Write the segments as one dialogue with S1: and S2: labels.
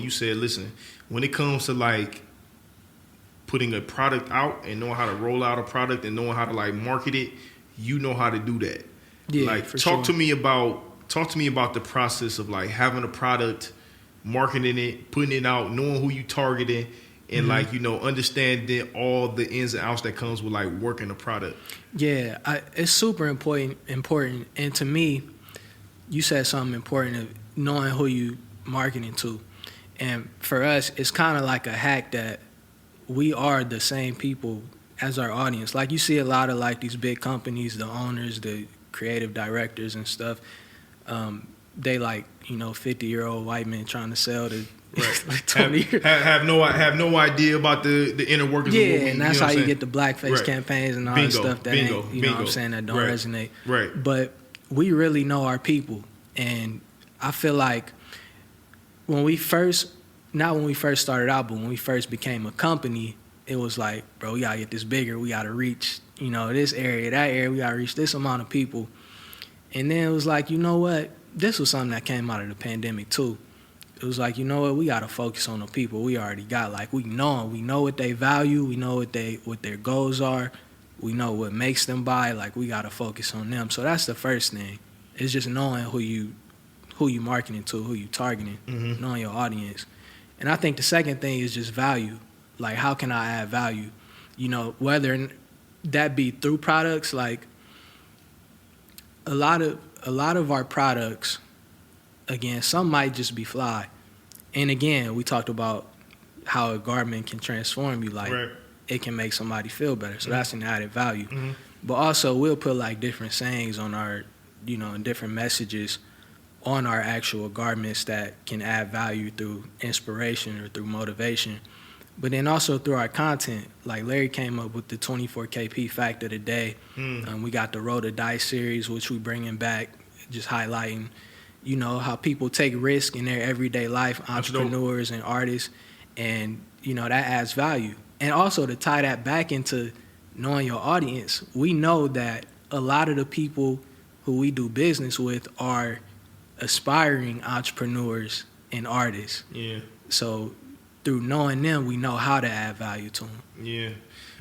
S1: You said, listen, when it comes to like putting a product out and knowing how to roll out a product and knowing how to like market it, you know how to do that.
S2: Yeah,
S1: like
S2: for
S1: talk
S2: sure.
S1: to me about the process of like having a product, marketing it, putting it out, knowing who you targeting, and like, you know, understanding all the ins and outs that comes with like working a product.
S2: Yeah, it's super important. And to me, you said something important of knowing who you marketing to. And for us, it's kind of like a hack that we are the same people as our audience. Like you see a lot of like these big companies, the owners, the creative directors and stuff, they like, you know, 50-year-old white men trying to sell to
S1: Right.
S2: 20 years.
S1: Have no idea about the inner workings of what we,
S2: And that's
S1: you know
S2: how
S1: what
S2: you
S1: I'm
S2: get the blackface
S1: Right.
S2: campaigns and all
S1: Bingo,
S2: that stuff that
S1: bingo,
S2: ain't, you know what I'm
S1: bingo.
S2: saying, that don't
S1: Right.
S2: resonate.
S1: Right.
S2: But we really know our people. And I feel like when we first, not when we first started out, but when we first became a company, it was like, bro, we gotta get this bigger. We gotta reach, you know, this area, that area. We gotta reach this amount of people. And then it was like, you know what? This was something that came out of the pandemic too. It was like, you know what? We gotta focus on the people we already got. Like we know them. We know what they value. We know what their goals are. We know what makes them buy. Like we gotta focus on them. So that's the first thing. It's just knowing who you marketing to, who you targeting, knowing your audience. And I think the second thing is just value. Like, how can I add value? You know, whether that be through products, like a lot of our products, again, some might just be fly. And again, we talked about how a garment can transform you. Like,
S1: Right.
S2: it can make somebody feel better. So that's an added value. But also, we'll put like different sayings on our, you know, and different messages on our actual garments that can add value through inspiration or through motivation. But then also through our content, like Larry came up with the 24KP fact of the day. We got the Roll the Dice series, which we bringing back, just highlighting, you know, how people take risk in their everyday life, entrepreneurs and artists, and, you know, that adds value. And also to tie that back into knowing your audience, we know that a lot of the people who we do business with are aspiring entrepreneurs and artists.
S1: Yeah.
S2: So through knowing them, we know how to add value to them.
S1: Yeah,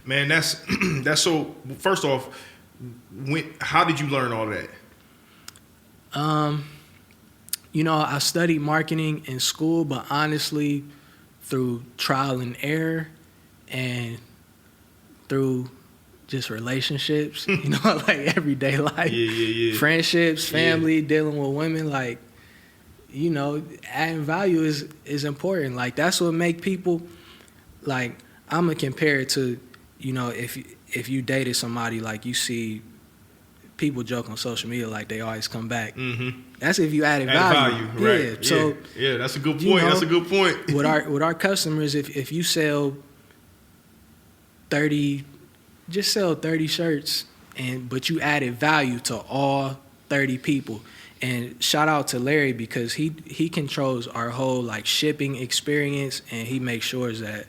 S1: man, that's so. First off, how did you learn all that?
S2: You know, I studied marketing in school, but honestly, through trial and error and through just relationships, you know, like everyday life, friendships, family, dealing with women, like, you know, adding value is important. Like, that's what make people, like, I'm going to compare it to, you know, if you dated somebody, like, you see people joke on social media like they always come back. That's if you added value.
S1: Right.
S2: Yeah. So
S1: yeah, that's a good point.
S2: You know,
S1: that's a good point.
S2: with our customers, if you sell 30, just sell 30 shirts, but you added value to all 30 people. And shout out to Larry, because he controls our whole like shipping experience, and he makes sure that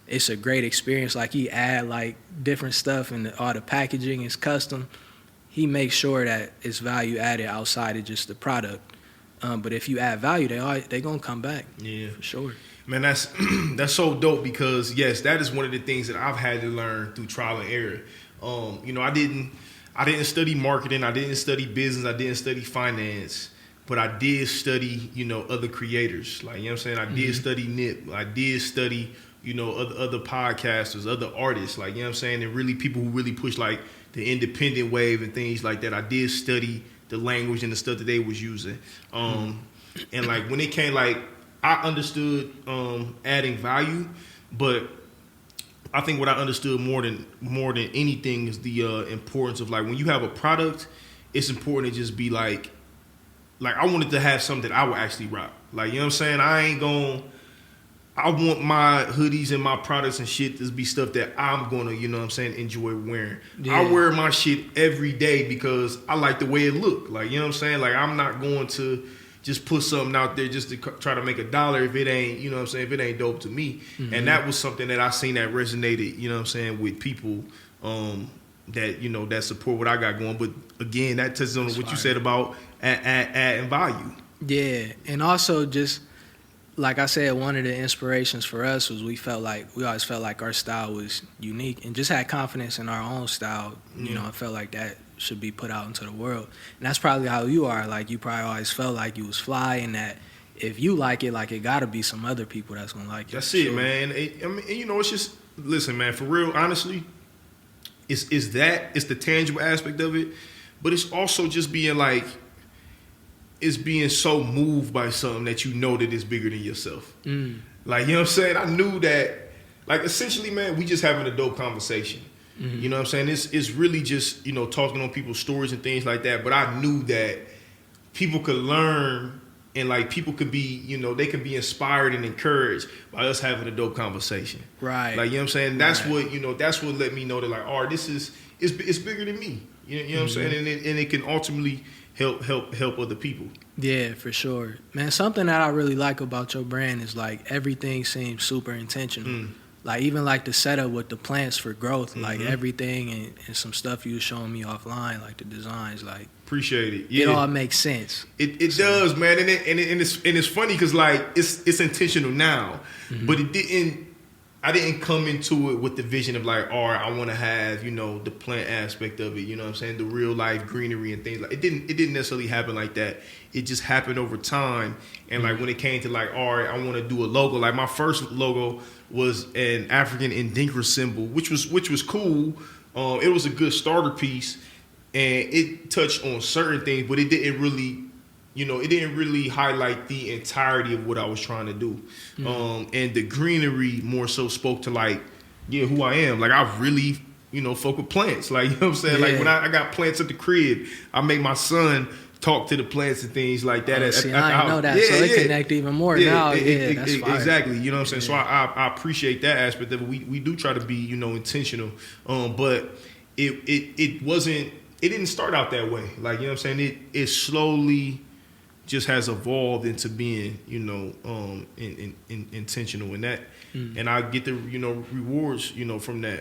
S2: it's a great experience. Like, he add like different stuff, and all the packaging is custom. He makes sure that it's value added outside of just the product. But if you add value, they gonna come back. Yeah, for sure.
S1: Man, that's so dope, because yes, that is one of the things that I've had to learn through trial and error. You know, I didn't study marketing, I didn't study business, I didn't study finance, but I did study, you know, other creators. Like, you know what I'm saying? I did study Nip. I did study, you know, other podcasters, other artists, like, you know what I'm saying? And really people who really push like the independent wave and things like that. I did study the language and the stuff that they was using. And like when it came, like, I understood adding value, but I think what I understood more than anything is the importance of, like, when you have a product, it's important to just be like I wanted to have something that I would actually rock. Like, you know what I'm saying? I want my hoodies and my products and shit to be stuff that I'm gonna, you know what I'm saying, enjoy wearing. Yeah. I wear my shit every day because I like the way it look. Like, you know what I'm saying? Like, I'm not going to just put something out there just to try to make $1 if it ain't, you know what I'm saying, if it ain't dope to me. And that was something that I seen that resonated, you know what I'm saying, with people that, you know, that support what I got going. But again, that touches on what you said about adding value.
S2: Yeah, and also just like I said, one of the inspirations for us was we always felt like our style was unique and just had confidence in our own style. You know, I felt like that should be put out into the world. And that's probably how you are. Like, you probably always felt like you was fly and that if you like it gotta be some other people that's gonna like it.
S1: That's it, man. I mean, you know, it's just, listen, man, for real, honestly, it's the tangible aspect of it, but it's also just being like, it's being so moved by something that you know that it's bigger than yourself. Like, you know what I'm saying? I knew that, like, essentially, man, we just having a dope conversation. You know what I'm saying? It's really just, you know, talking on people's stories and things like that. But I knew that people could learn and, like, people could be, you know, they could be inspired and encouraged by us having a dope conversation.
S2: Right.
S1: Like, you know what I'm saying? That's what, you know, that's what let me know that, like, all right, it's bigger than me. You know what I'm saying? And it can ultimately help other people.
S2: Yeah, for sure. Man, something that I really like about your brand is like everything seems super intentional. Like even like the setup with the plants for growth, like everything and some stuff you was showing me offline, like the designs, like
S1: appreciate it. Yeah.
S2: It all makes sense.
S1: It does, man, and it's funny because like it's intentional now, but I didn't come into it with the vision of like, all right, I want to have, you know, the plant aspect of it, you know what I'm saying, the real life greenery and things like it didn't necessarily happen like that. It just happened over time, and like when it came to like, all right, I want to do a logo. Like my first logo was an African Ndinkra symbol, which was cool. It was a good starter piece, and it touched on certain things, but it didn't really. You know, it didn't really highlight the entirety of what I was trying to do. And the greenery more so spoke to like, yeah, who I am. Like I really, you know, fuck with plants. Like, you know what I'm saying? Like when I got plants at the crib, I make my son talk to the plants and things like that.
S2: I didn't know that. So it connect even more now. That's fire.
S1: Exactly. You know what I'm saying? So I appreciate that aspect of it. We do try to be, you know, intentional. But it wasn't, it didn't start out that way. Like, you know what I'm saying? It slowly just has evolved into being, you know, intentional in that, and I get the, you know, rewards, you know, from that.